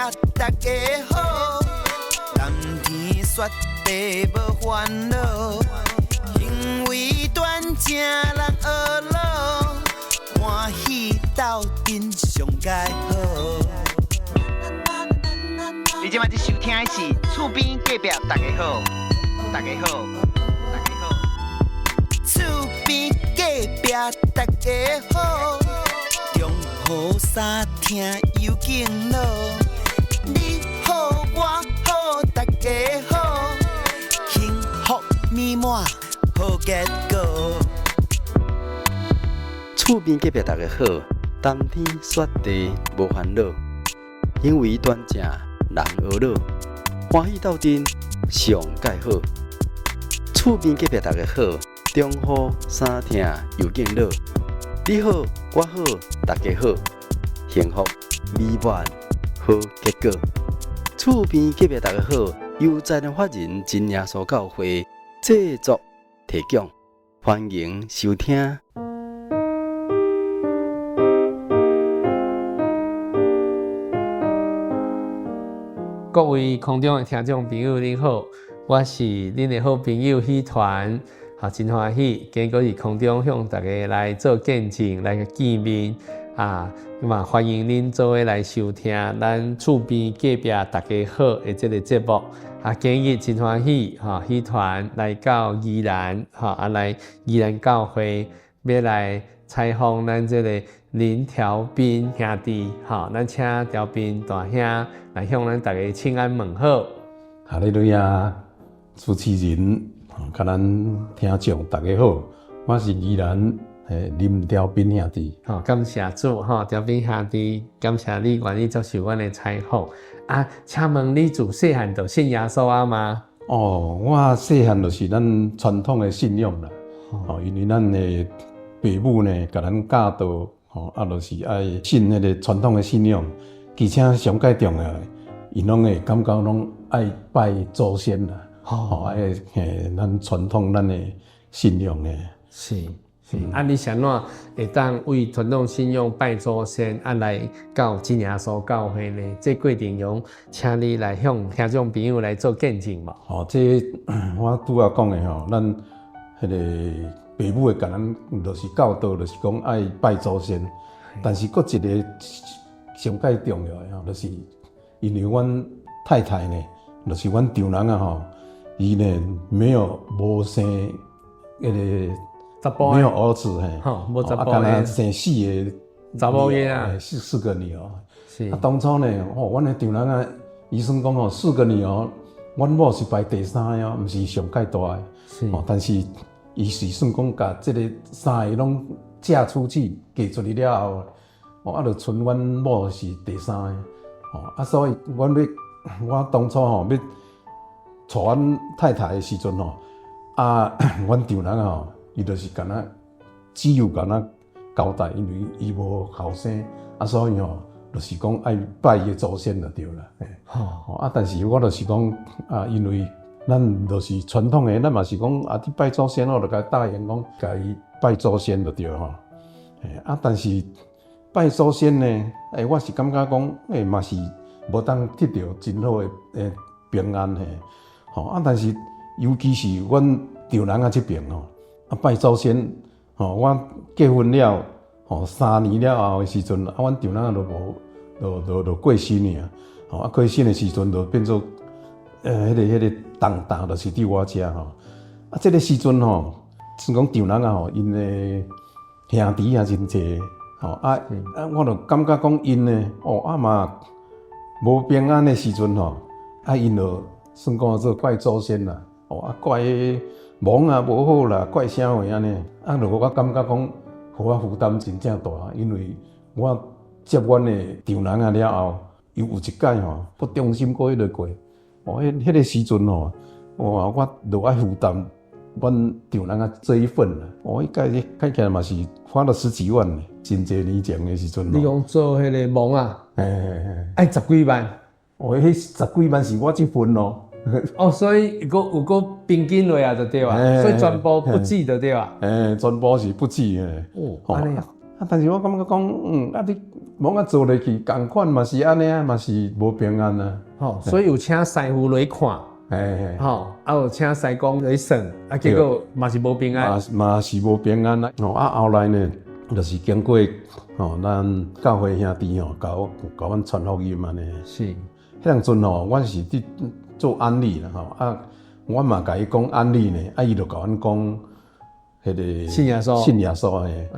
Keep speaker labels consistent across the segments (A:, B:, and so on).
A: 大家好，蓝天雪地无烦恼，行为端正人学老，欢喜斗阵上佳好。你即摆在收听的是厝边隔壁大家好，大家好，大家好，厝边隔壁大家好，中好三听有敬老，你好我好大家好，幸福美满好结果。
B: 厝边隔壁大家好，冬天雪地无烦恼，行为端正人学老，欢喜斗阵上介好。厝边隔壁大家好，中好三听又敬老，你好我好大家好，幸福美满好结果。厝边隔壁大家好，由在人法人真耶稣教会制作提供，欢迎收听。
C: 各位空中的听众朋友，您好，我是恁的好朋友喜团，真欢喜，今个是空中向大家来做见证，来见面欢迎恁做伙来收听咱厝边隔壁大家好的这个节目。今日真欢喜，喜团来到宜兰，来宜兰教会要来采访咱这个林条斌兄弟，咱请条斌大兄来向咱大家请安问好。
D: 哈利路亚，主持人，甲咱听众大家好，我是宜兰林条斌兄弟。
C: 感谢主，条斌兄弟，感谢你愿意接受阮的采访。请问你自细汉就信耶稣吗？
D: 我细汉就是咱传统的信仰啦。因为咱的父母呢，甲咱教导，就是爱信迄个传统的信仰，而且上介重要，因拢会感觉拢爱拜祖先啦。咱传统咱的信仰呢。
C: 是。你想怎会当为传统信仰拜祖先，来到真耶稣教会呢？这过程中，请你来向听众朋友来做见证嘛。
D: 这我拄仔讲的咱迄个父母会甲咱就是教导，就是讲爱拜祖先。但是佫一个上介重要的就是因为阮太太呢，就是阮丈人伊呢无生迄个。没有儿子，
C: 无查甫
D: 的，生四个
C: 查某囡仔，
D: 四个女儿。
C: 是。
D: 当初呢，阮的丈人医生讲四个女儿，阮某是排第三个，毋是上介大的。
C: 是。
D: 但是伊是算讲甲这个三个拢嫁出去，嫁出去了后，就剩阮某是第三个。所以我当初要娶阮太太的时阵阮丈人伊就是敢若只有敢若交代，因为伊无后生，所以就是讲爱拜伊祖先就对了。但是我就是讲因为咱就是传统的，咱嘛是讲你拜祖先，我就甲答应讲，甲伊拜祖先就对但是拜祖先呢，我是感觉讲，嘛是无当得到真好的平安但是尤其是阮丈人这边拜祖先，我结婚了，3年了后的时阵，阮丈人就过身了，过身的时阵就变做迄个重担就是伫我遮这个时阵算讲丈人因的兄弟也真济我就感觉讲因呢嘛无平安的时阵因就算讲做拜祖先啦，怪忙无好啦，怪啥货安尼，就我感觉讲，互我负担真正大，因为我接阮的丈人了后，又有一届不忠心过迄个过，迄个时阵我就爱负担阮丈人这一份啦，迄届看起来嘛是花了10几万呢，真侪年前的时阵。
C: 你讲做迄个忙爱10几万，
D: 迄10几万是我这份咯。
C: 所以有个平均落啊，就对啊，所以全部不止就对啊。
D: 全部是不止
C: 安尼
D: 但是我感觉讲，你往啊做落去，共款嘛是安尼啊，嘛是无平安啊。
C: 吼，所以有请师傅来看，
D: 嘿，
C: 吼，啊有请师公来算，啊结果嘛是无平安，
D: 嘛是无平安啊。啊后来呢，就是经过咱教会兄弟甲阮传福音安尼。
C: 是，
D: 迄阵阵阮是伫做安利啦啊，阮嘛甲伊讲安利呢，啊伊就甲阮讲。迄个
C: 信耶稣，
D: 信耶稣诶，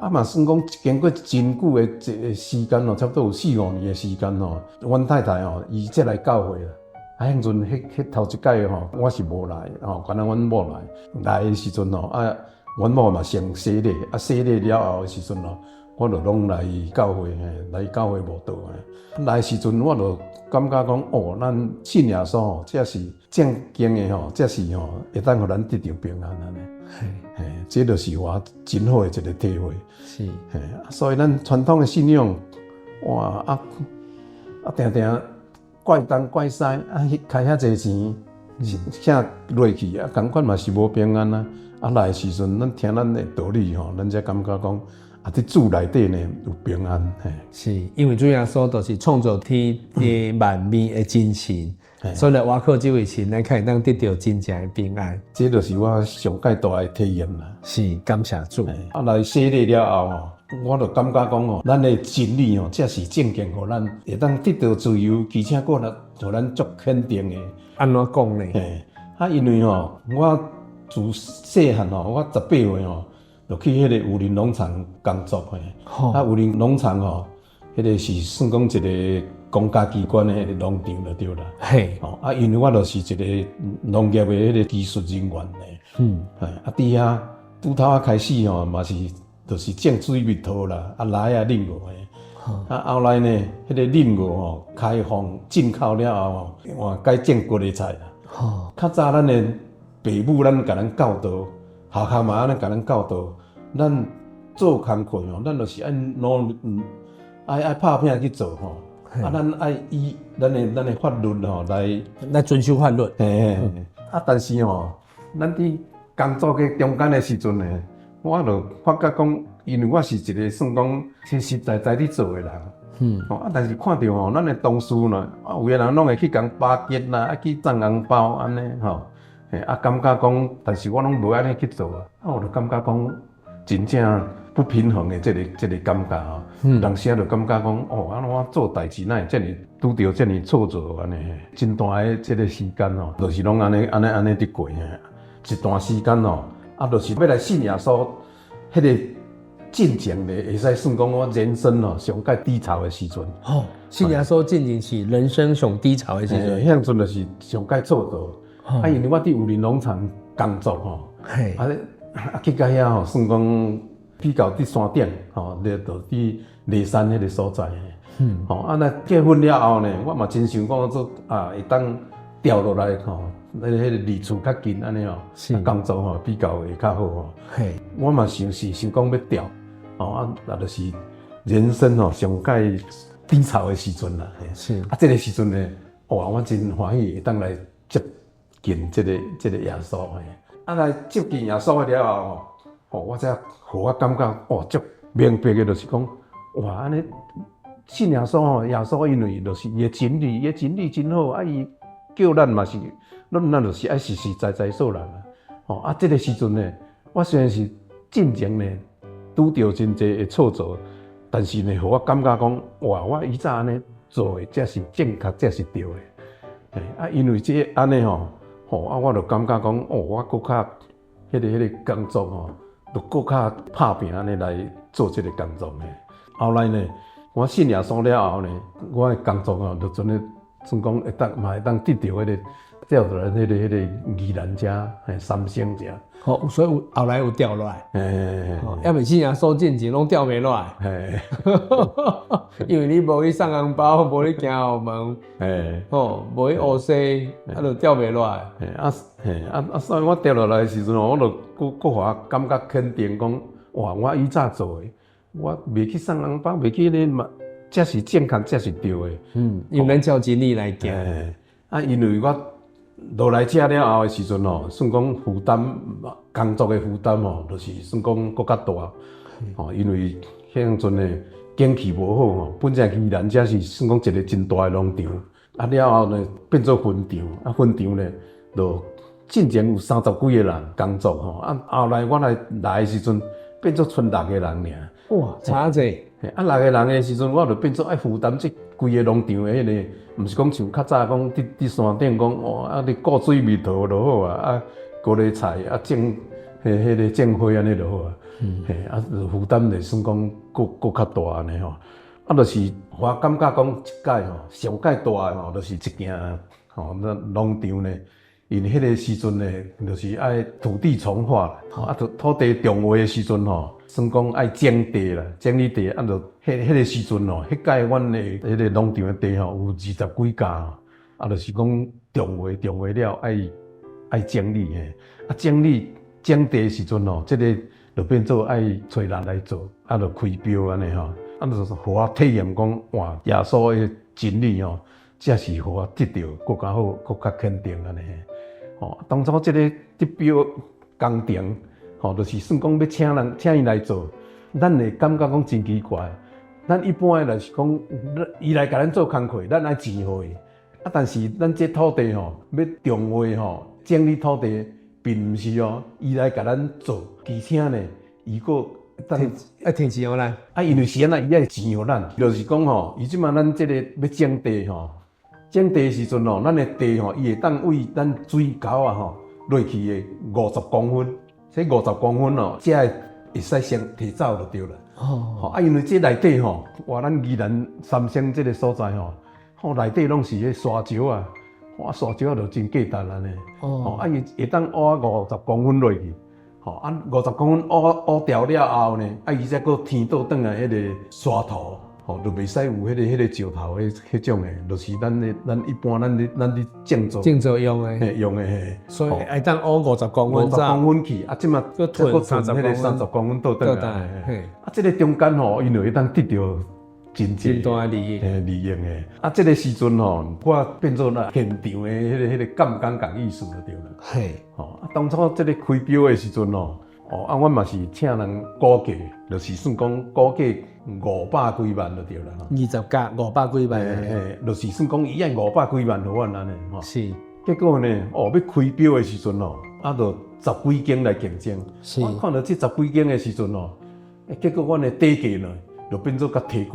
D: 啊嘛算讲经过真久诶时间差不多有4-5年诶时间阮太太伊才来教会啦。啊，迄阵迄头一届我是无来敢若阮某来诶时阵啊，阮某嘛先洗礼，啊洗礼了后诶时阵我就拢来教会来教会慕道诶。来时阵我就感觉讲咱信耶稣这是正经诶这是会当互咱得到平安安尼。嘿，这就是我真好的一个体会。
C: 是，
D: 所以咱传统的信仰，哇定定怪东怪西开遐济钱，请落去同款嘛是无平安啊。来的时阵，咱听咱的道理咱才感觉讲伫主内底呢有平安。
C: 是因为主耶稣就是创造天地万物的真神。所以来挖靠这位神，咱可以当得到真正的平安。
D: 这就是我上界大的体验啦。
C: 是，感谢主。
D: 来洗礼了后我就感觉讲咱的真理才是正经，互咱会当得到自由，而且佫互咱足肯定的。
C: 安怎讲呢？
D: 因为我自细汉我18岁就去迄个武林农场工作武林农场迄个是算讲一个公家机关的迄个农场就对啦。
C: 嘿，
D: 因为我就是一个农业的迄个技术人员伫遐拄头开始嘛是就是种水蜜桃啦，来冷鹅后来呢，迄个冷鹅开放进口了后改种国的菜啦。较早咱的爸母咱甲咱教导，学校嘛咱甲咱教导，咱做工课咱就是爱努爱拍拼去做咱爱以咱的法律
C: 来遵守法律。
D: 但是咱伫工作嘅中间的时阵呢，我就发觉讲，因为我是一个算讲实实在在伫做的人。但是看到咱的同事呢，有的人拢会去讲巴结啦，去赚红包安尼感觉讲，但是我拢无安尼去做我就感觉讲，真正不平衡的这个感觉人生就感觉讲，我做代志哪会这么拄到这么挫折安尼，真大的这个时间就是拢安尼伫过一段时间就是要来信耶稣，迄个进前咧，会使算讲我人生上界低潮的时阵。
C: 信耶稣进前是人生上低潮的时阵，
D: 迄阵就是上界挫折。因为我伫武林农场工作去到遐算讲比较伫山顶就伫梨山迄个所在。那结婚了后呢，我嘛真想讲做会当调落来迄个离厝较近安尼工作比较会较好我嘛想讲要调那就是人生上界低潮的时阵啦。
C: 是
D: 这个时阵呢，我真欢喜会当来接近这个耶稣来接近耶稣了后我才互我感觉足明白的，就是讲安尼信耶稣耶稣因为就是伊的真理真好伊叫咱嘛是，咱就是爱实实在在做人这个时阵呢，我虽然是进前呢拄到真济的挫折，但是呢，互我感觉讲我以前安尼做的才是正确，才是对的。因为这安尼我就感觉讲我搁较迄个工作就搁较拍拼安尼来做这个工作后来呢，我信耶稣了后呢，我的工作就真诶算讲会当得到迄个调出来迄个宜兰遮三星遮。
C: 所以后来有调落来。要袂信耶稣进前拢调袂落来。因为你无去送红包，无去行后门，无去学西，就调袂落来。
D: 所以我调落来的时阵我就搁互我感觉肯定讲，我以前做的，我袂去送红包，袂去嘛，这是正确，这是对的。
C: 用咱照真理来行。
D: 因为我落来遮了后的时阵算讲负担工作的负担就是算讲搁较大因为迄阵呢景气无好吼，本正宜兰才是算讲一个真大的农场，啊了后呢变做分场，啊分场呢就进前有30几个人工作吼，啊后来我来的时阵变做剩6个人尔。
C: 哇，差济。
D: 啊，6个人的时阵，我就变做爱负担这规个农场的迄个，毋是讲像较早讲伫山顶讲哦，啊你顾水蜜桃就好啊，啊高丽菜啊种迄个种花安尼就好啊。嘿，啊负担就算讲搁较大安尼吼。啊，就是我感觉讲即届吼，上届大的吼，就是一件吼，那农场呢。因迄个时阵呢，就是爱土地重划啦，吼啊，土地重划的时阵吼，算讲爱整地啦，整理地，啊，就迄个时阵吼，迄届阮的迄个农场的地吼有20几家吼，啊，就是讲重划了爱整理嘿，啊，整地的时阵吼，这个就变做爱找人来做，啊，就开标安尼吼，啊，就是互我体验讲哇，耶稣的真理吼，才是互我得到更加好、更加肯定安尼。吼，当初这个得标工程，吼，就是算讲要请伊来做，咱会感觉讲真奇怪。咱一般的就是讲，伊来甲咱做工课，咱爱钱互伊。啊，但是咱这土地吼，要重划吼，整理土地，并毋是哦，伊来甲咱做，而且呢，伊个
C: 挺钱互咱。
D: 啊，因为是安那，伊爱钱互咱，就是讲吼，伊即马咱这个要种地吼。种地时阵吼，咱的地吼，伊会当为咱水沟啊吼落去的50公分，这50公分哦，才会使先提走就对了。哦，啊，因为这内底吼，哇，咱宜兰三星这个所在吼，吼内底拢是迄沙石啊，哇，沙石啊就真价值安尼。哦，啊，伊会当挖50公分落去，吼，啊，50公分挖掉了后呢，啊，伊再搁填倒转来迄个沙土。吼，就袂使有迄个石头迄种诶，就是咱一般咱咧种
C: 作用诶，
D: 嘿用诶嘿，
C: 所以会当挖50公分
D: 50公分去，啊，即马
C: 搁囤
D: 迄个30公分倒转来，
C: 嘿，
D: 啊，即个中间吼，因为会当得到真
C: 大利益，
D: 利益诶，啊，即个时阵吼，我变做那现场诶迄个感觉讲意思就对了，
C: 嘿，
D: 吼，啊，当初即个开标诶时阵吼。哦，啊，阮嘛是请人估价，就是算讲估价500几万就对啦。
C: 20甲500几万，
D: 嘿，就是算讲伊爱500几万互阮安尼吼。
C: 是。
D: 结果呢，哦，要开标的时阵哦，啊，就10几间来竞争。
C: 是。
D: 我看到这10几间的时阵哦，结果阮的底价呢，就变做较提悬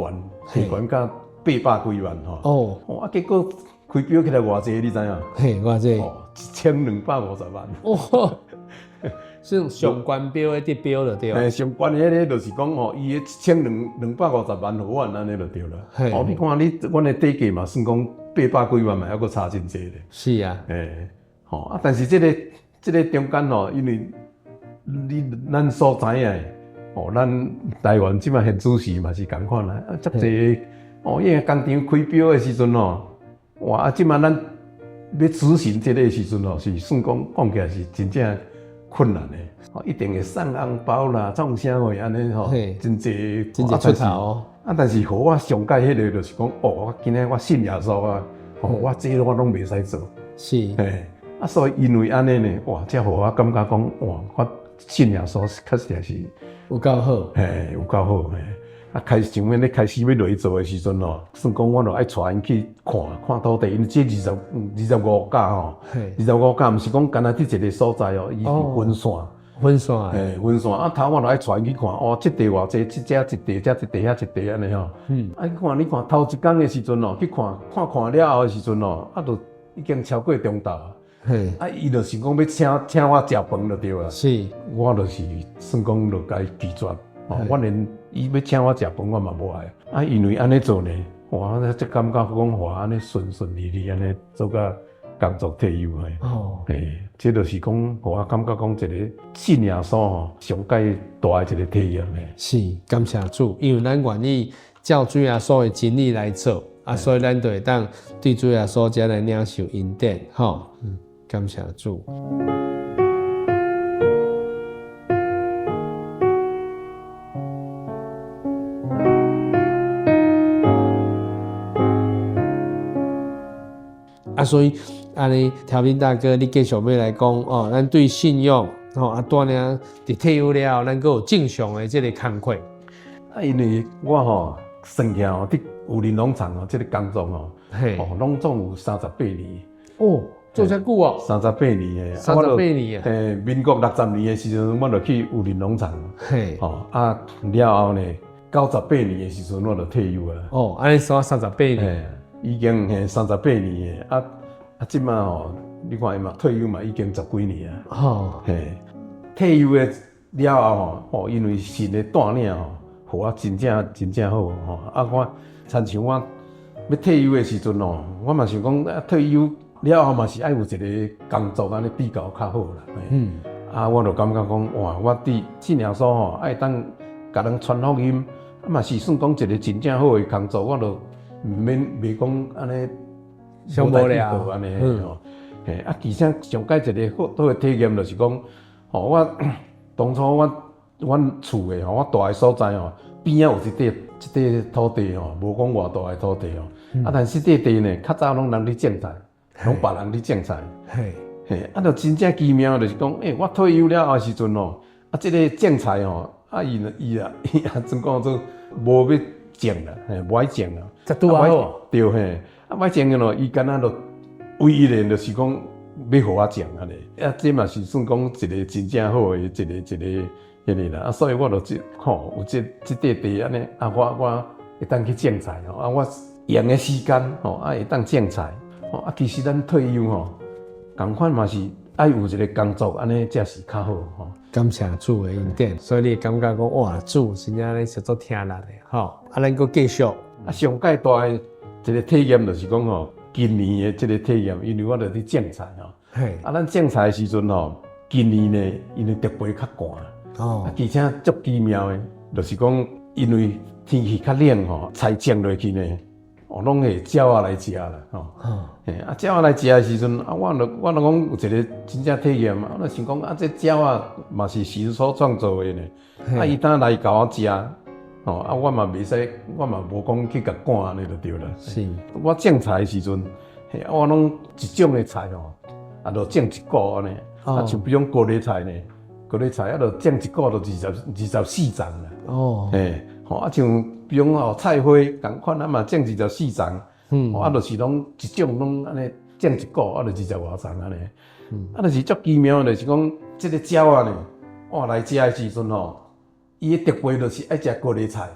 D: 到800几万吼。哦。啊，结果开标起来偌济，你知影？
C: 嘿，偌济。
D: 哦，1250万。
C: 哦。是上悬标的得标就对。
D: 嘿，上悬的迄个就是讲吼，伊的1250万互阮安尼就对了。哦，你看阮的底价嘛，算讲800几万嘛，还阁差真济咧。
C: 是啊。
D: 吼啊，但是这个中间吼，因为咱所知影，哦，咱台湾即马现主时嘛是共款啦，啊，遮济哦，因为工厂开标的时阵吼，哇，啊，即马咱要执行这个时阵吼，是算讲起来是真正。困难的，哦，一定会送红包啦，创啥货安尼吼，真济
C: 出头。
D: 啊，但是互我上届迄个就是讲，哦，我今日我信耶稣啊，哦，我这个我拢袂使做。
C: 是。
D: 啊，所以因为安尼呢，哇，才互我感觉讲，哇，我信耶稣确实是
C: 有够好。
D: 有够好。啊，想要咧开始要落去做的时阵吼，算讲我著爱带因去看土地，因为这25甲吼，25甲毋是讲干那伫一个所在哦，伊是分线，分线啊，头我著爱带因去看，哦，这地偌济，这遮一地，遮一地，遐一地安尼吼。啊，你看头一工的时阵哦，去看了后的时阵哦，啊，著已经超过中昼啊。啊，伊就是讲要请我食饭就对啦。是，我就是算讲著该拒绝。我连伊要请我食饭，我嘛无爱。啊，因为安尼做呢，哇，这感觉讲哇，安尼顺利安尼做甲工作退休嘿。哦，这就是讲，我感觉讲一个信耶稣吼，上界大的一个体验嘿。是，
C: 感谢主，因为咱愿意照主耶稣的真理来做，啊，所以咱就会当对主耶稣才来领受恩典，吼。感谢主。啊，所以安尼，条斌大哥，你继续要来讲哦，咱对信用哦，啊，当然伫退休了，咱阁有正常的这个工课。
D: 啊，因为我吼算起来哦，伫武林农场哦，这个工作哦，
C: 嘿，
D: 拢总有38年。
C: 哦，做遮久哦
D: 38年诶
C: ，38年啊，
D: 民国60年诶时阵，我就去武林农场，
C: 嘿，
D: 了后呢，98年诶时阵我就退休啊。
C: 哦，安尼算38年，
D: 已经38年诶，即摆吼，你看伊嘛退休嘛已经10几年啊。
C: 哦，
D: 退休诶了后吼，因为新诶带领吼，互我真正好吼。我亲像我要退休诶时阵哦，我嘛想讲退休了后嘛是爱有一个工作安尼比较较好啦。我就感觉讲哇，我伫信仰所吼，爱当甲人传福音，嘛是算讲一个真正好诶工作，我就袂讲安尼
C: 上无聊
D: 安尼吼。其实上解一个好诶体验就是讲，我当初阮厝诶我住诶所在边仔有一块土地无讲偌大诶土地但是这块地呢，较早拢人咧种菜，拢别人咧种菜。就真正奇妙，就是讲，我退休了后时阵这个种菜伊啊，怎讲做无要种啦，无爱种啦，
C: 这拄好，
D: 对爱种的伊敢若就唯一的就是讲要互我种安尼，这嘛是算讲一个真正好的一个迄个啦，所以我就有这块地安尼，我会当去种菜我用的时间会当种菜其实咱退休同款嘛是爱有一个工作安尼才是较好
C: 感谢主的恩典，所以你感觉讲哇，主真正咧是做听力的咱搁继续
D: 上介大的一个体验就是讲今年的这个体验，因为我著伫种菜咱种菜的时阵今年呢因为特别较寒而且足奇妙的，就是讲因为天气较冷菜种落去呢拢会鸟仔来食啦鸟仔来食的时阵我著讲有一个真正体验我著想讲这鸟仔嘛是神所创造的呢伊当来甲我食我嘛袂使，我嘛无讲去甲赶安尼就对啦。
C: 是，
D: 我种菜的时阵，我拢一种的菜就种一股安尼。像比如高丽菜呢，高丽菜就种一股就24丛啦。像比如菜花同款嘛种24丛。就是拢一种拢安尼种一股就20外丛安尼。就是足奇妙的，就是讲这个鸟仔呢，来食的时阵伊的特别就是爱食高丽菜，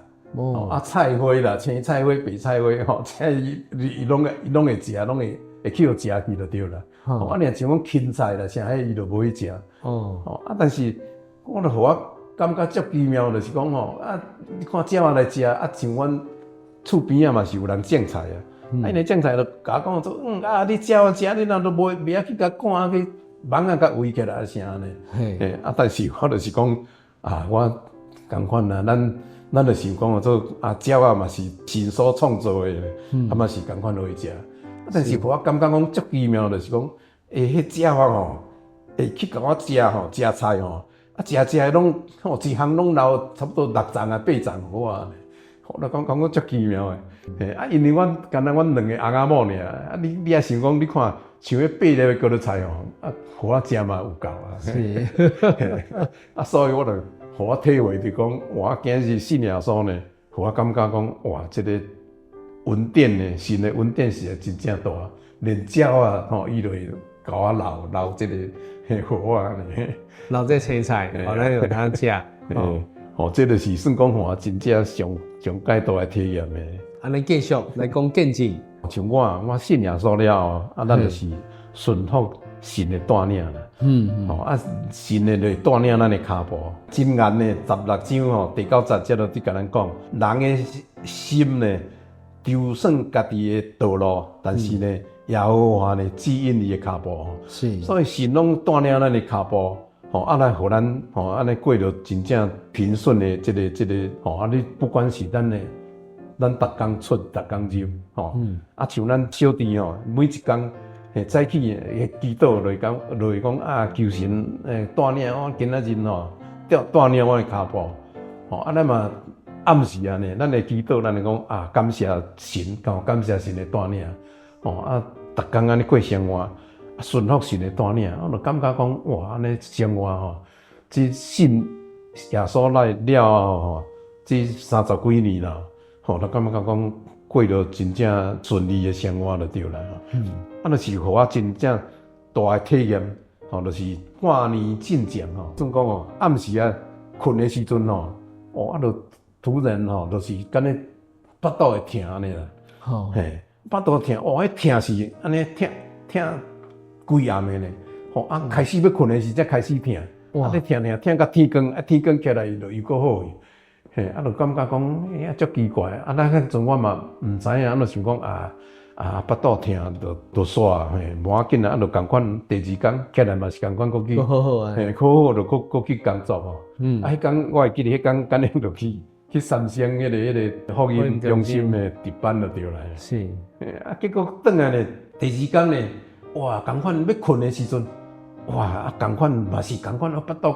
D: 菜花啦，青菜花、白菜花，这伊拢会食，拢会去食去就对啦。若像讲芹菜啦，啥伊就无去食。但是我就互我感觉足奇妙，就是讲你看鸟仔来食，像阮厝边嘛是有人种菜因为种菜就甲我讲说，你鸟仔食，你若都袂晓去甲赶去网甲围起来啥呢？但是我就是讲我。同款啦，咱就想讲做鸟仔嘛是神所创造的，嘛是同款落去食。但是我感觉讲足奇妙，就是讲，迄鸟仔会去甲我食菜食拢一项拢留差不多6丛8丛互我就讲足奇妙的。因为阮敢若阮2个翁仔某尔，你也想讲，你看像迄8粒高丽菜互我食嘛有够
C: 是，
D: 所以我就。互我体会就讲，我今日信仰所呢，互我感觉讲，哇，这个恩典呢，神的恩典是真正大，连鸟伊就会甲我留这个互我呢，
C: 留这青菜，咱有通食。
D: 这就是算讲我真正上介大的体验的。
C: 安尼继续来讲见证，
D: 像我信仰所了咱就是顺服神的带领啦。神的就带领咱的脚步。箴言呢16章第9节都甲咱讲，人的心呢就算家己的道路，但是呢耶和华呢指引伊的脚步。
C: 是，
D: 所以神拢带领咱的脚步，来互咱安尼过着真正平顺的这个你不管是咱逐工出逐工入像咱小弟每一工。早起祈祷落去讲求神带领我今仔日带领我的脚步咱嘛暗时呢，咱会祈祷，咱会讲感谢神，感谢神的带领逐工安尼过生活，顺服神的带领，我就感觉讲哇，安尼生活这信耶稣来了这30几年啦，吼，就感觉讲过着真正顺利的生活就对啦。就是互我真正大的体验，吼，就是半年进前吼，总讲吼暗时啊困的时阵吼，就突然吼，就是敢若腹肚会疼安尼啦。嘿，腹肚疼，迄疼是安尼疼规暗的呢。开始要困的时才开始疼，你疼到天光，天光起来就又搁好去。嘿，就感觉讲，足奇怪。迄阵我嘛毋知影，就想讲腹肚疼就煞，嘿，无要紧就共款。第二天起来嘛是共款，搁去，嘿，好就搁去工作吼。迄天我会记得，迄天敢若就去三星迄个福音中心的值班就对啦。
C: 是，
D: 结果转来呢，第二天呢，共款要困的时阵，共款嘛是共款，腹肚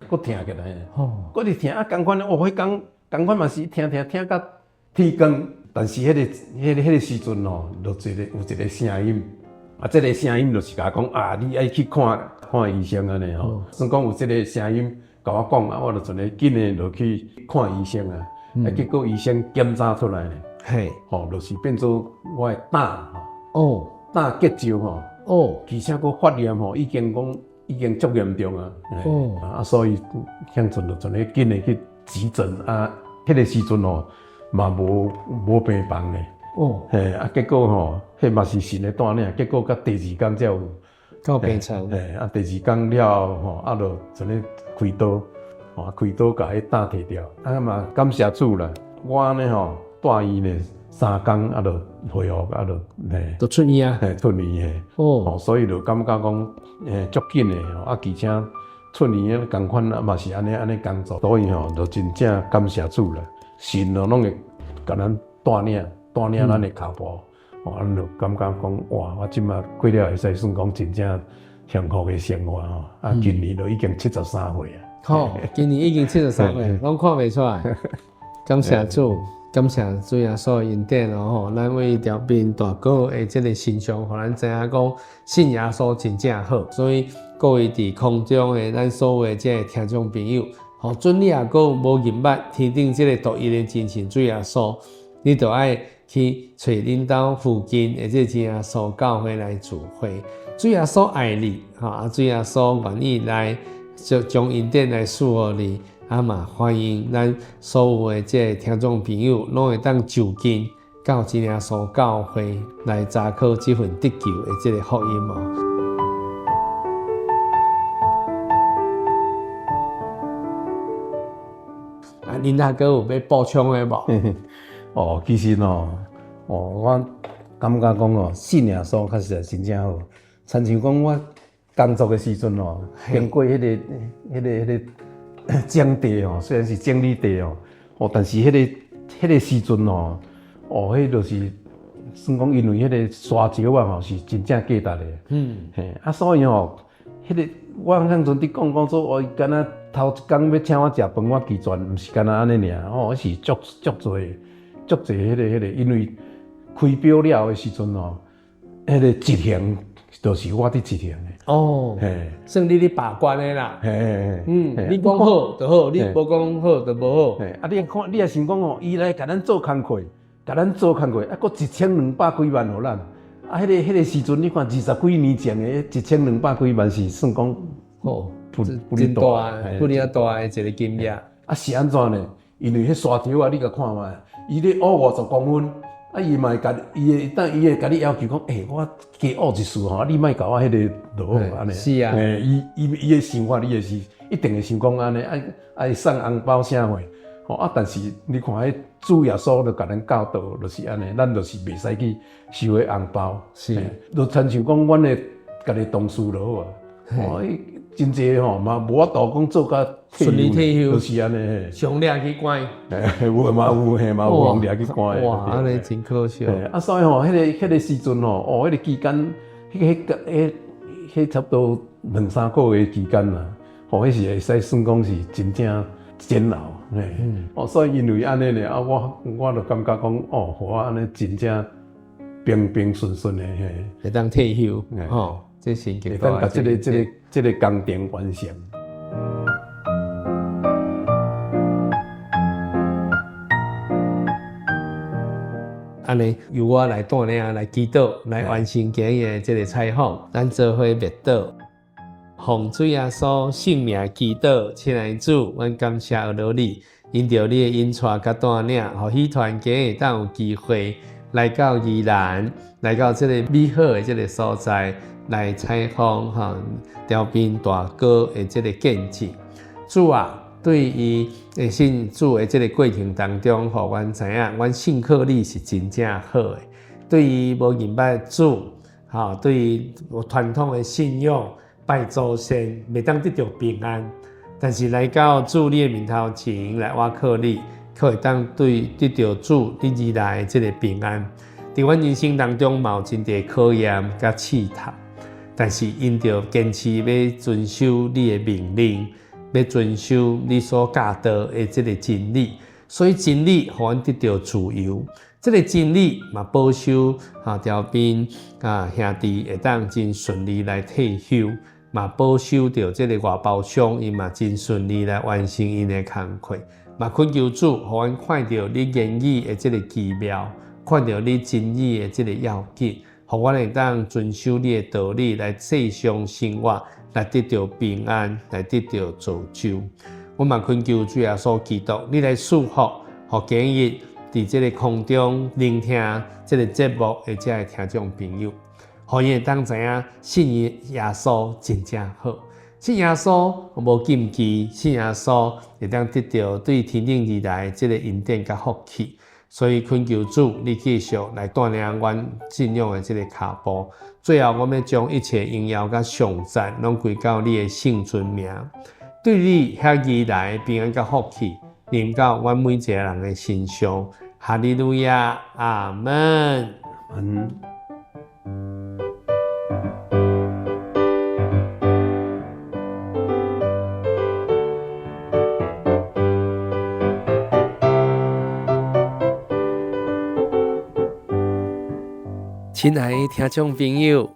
D: 搁疼起来，搁是疼共款，迄天共款嘛是疼到天光。但是迄个时阵吼，就有一个声音，这个声音就是甲我讲你爱去看医生安尼吼。算讲有这个声音甲我讲我就准备紧的就去看医生啊。结果医生检查出来呢，就是变做我的胆胆结石吼，而且佫发炎吼，已经足严重啊。所以向阵就准备紧的去急诊迄个时阵吼。嘛无病房咧，结果吼，迄嘛是神的带领，结果到第二天才有
C: 到病床，
D: 第二天了吼，就准备开刀，开刀甲迄胆摕掉，嘛感谢主啦，我呢吼住院呢3天就恢复，
C: 就出院啊，
D: 出院所以就感觉讲足紧的而且出院共款嘛是安尼工作，所以吼就真正感谢主啦。神拢会甲咱带领咱的脚步，咱就感觉讲我即马过了会使算讲真正幸福的生活今年就已经73岁
C: 啊。今年已经73岁，拢看袂出来。感谢主，感谢主耶稣恩典咱为条边大哥的这个形象，互咱知影讲信耶稣真正好。所以各位伫空中的咱所有这听众朋友。准你也阁无认捌天顶这个独一的真神主耶稣，你就爱去找恁兜附近的这主耶稣教会来聚会。主耶稣爱你，主耶稣愿意来将恩典来赐予你，嘛欢迎咱所有的这听众朋友，拢会当就近到主耶稣教会来查考这份得救的这个福音林大哥有要补充的无？
D: 其实我感觉讲信耶稣确实真正好。亲像讲我工作的时阵经过迄个种地虽然是整理地但是迄个时阵迄就是算讲因为迄个沙石是真正价值的。所以迄个我向阵伫讲说，我敢若头一工要请我食饭，我拒绝，毋是敢若安尼尔，是足侪迄个，因为开表了的时阵迄个执行就是我伫执行的。
C: 算你咧把关的啦。你讲好就好，你无讲好就无好。
D: 你看，你也想讲伊来甲咱做工课，搁1200几万互咱。迄个时阵，你看20几年前的1200几万是算讲
C: 真大，不哩大的一个金额。
D: 是安怎呢？因为迄沙条你甲看觅，伊咧挖50公分，伊嘛会甲伊会甲你要求讲，我加挖一丝你莫甲我迄个落安尼。
C: 是啊。
D: 伊的想法，你也是一定会想讲安尼，爱送红包啥货。但是你看，迄主耶稣就甲咱教导，就是安尼，咱就是袂使去收迄红包，就亲像讲，阮的家己同事就好啊。真济嘛无法度讲做甲
C: 顺利退休，
D: 就是安尼。
C: 上掠去关，
D: 有嘛有掠去关。
C: 哇，安尼真可笑。
D: 所以迄个时阵迄个期间，迄差不多2-3个月期间啦，迄是会使算讲是真正煎熬。所以因为安尼呢，我就感觉讲，互我安尼真正平平顺顺的，
C: 会当退休，这是
D: 会当把这个工程完成。
C: 安尼由我来带领来祈祷，来完成今日的这个采访，咱做伙默祷。奉主耶稣圣名祈祷，亲爱的主，阮感谢有劳你，因着你的引带甲带领，互喜团今日当有机会来到宜兰，来到这个美好的这个所在来采访调兵大哥的这个见证。主啊，对于信主的这个过程当中，互阮知影，阮信靠你是真正好的。对于无明白主，对于传统的信仰。拜祖先，袂当得到平安，但是来到主你的面头前来倚靠你，可会当得到主你而来的这个平安。在阮人生当中，嘛有真侪考验甲试探，但是因着坚持要遵守你的命令，要遵守你所教导的这个真理，所以真理互阮得到自由。这个真理嘛，保守调兵兄弟会当真顺利来退休。嘛保守着这个外包商，伊嘛真顺利来完成因的工课。嘛恳求主，互阮看到你言语的这个奇妙，看到你真理的这个要紧，互阮会当遵守你的道理来世上生活，来得到平安，来得到造就。我嘛恳求主耶稣基督，你来祝福，互今日伫这个空中聆听这个节目的这个听众朋友。互伊会当知影信耶稣真正好，信耶稣无禁忌，信耶稣会当得到对天顶而来这个恩典甲福气。所以恳求主，你继续来带领阮信仰的这个脚步。最后，我们要将一切荣耀甲颂赞拢归到你的圣尊名。对你遐而来平安甲福气，临到阮每一个人的身上。哈利路亚，阿门。亲爱的听众朋友，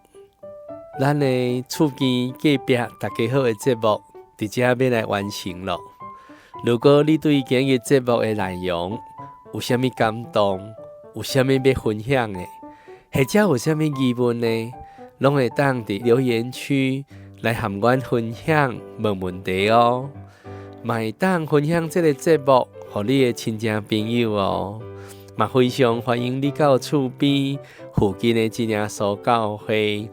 C: 咱的厝边隔壁大家好的节目，直接要来完成了。如果你对今日节目的内容有啥物感动，有啥物要分享的，或者有啥物疑问呢，拢会当伫留言区来和阮分享，问问题哦。嘛会当分享这个节目，互你的亲戚朋友哦。嘛非常欢迎你到厝边附近的真耶稣教会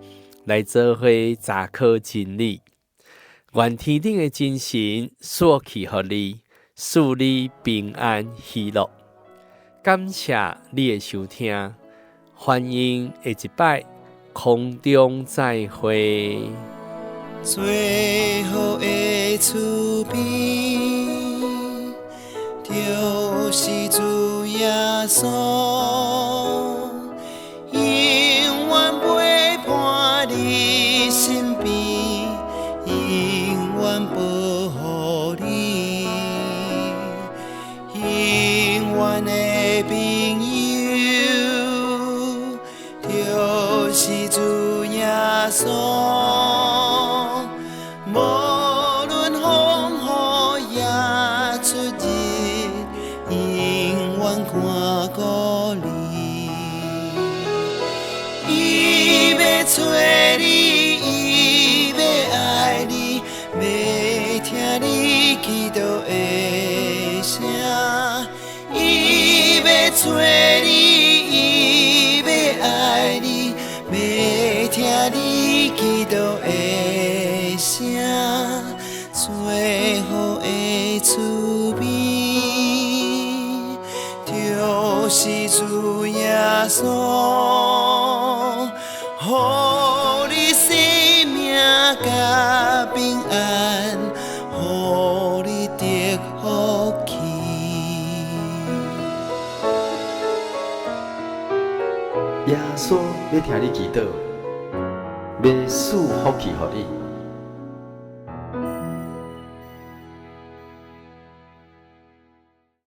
C: 来做伙查考真理。愿天顶的真神赐去予你，使你平安喜乐。感谢你的收听，欢迎下一摆空中再会。
A: 最好的厝边，就是主耶稣，永远陪伴你身边，永远保护你，永远的朋友，就是主耶稣。无论风雨也出日，永远看顾你。伊要找你，伊要爱你，要听你祈祷的声。伊要找你，伊要爱你，要听你祈祷的声。最好的厝边，就是主耶稣，予你生命甲平安，予你得福气。
B: 耶稣要听你祈祷，要赐福气予你。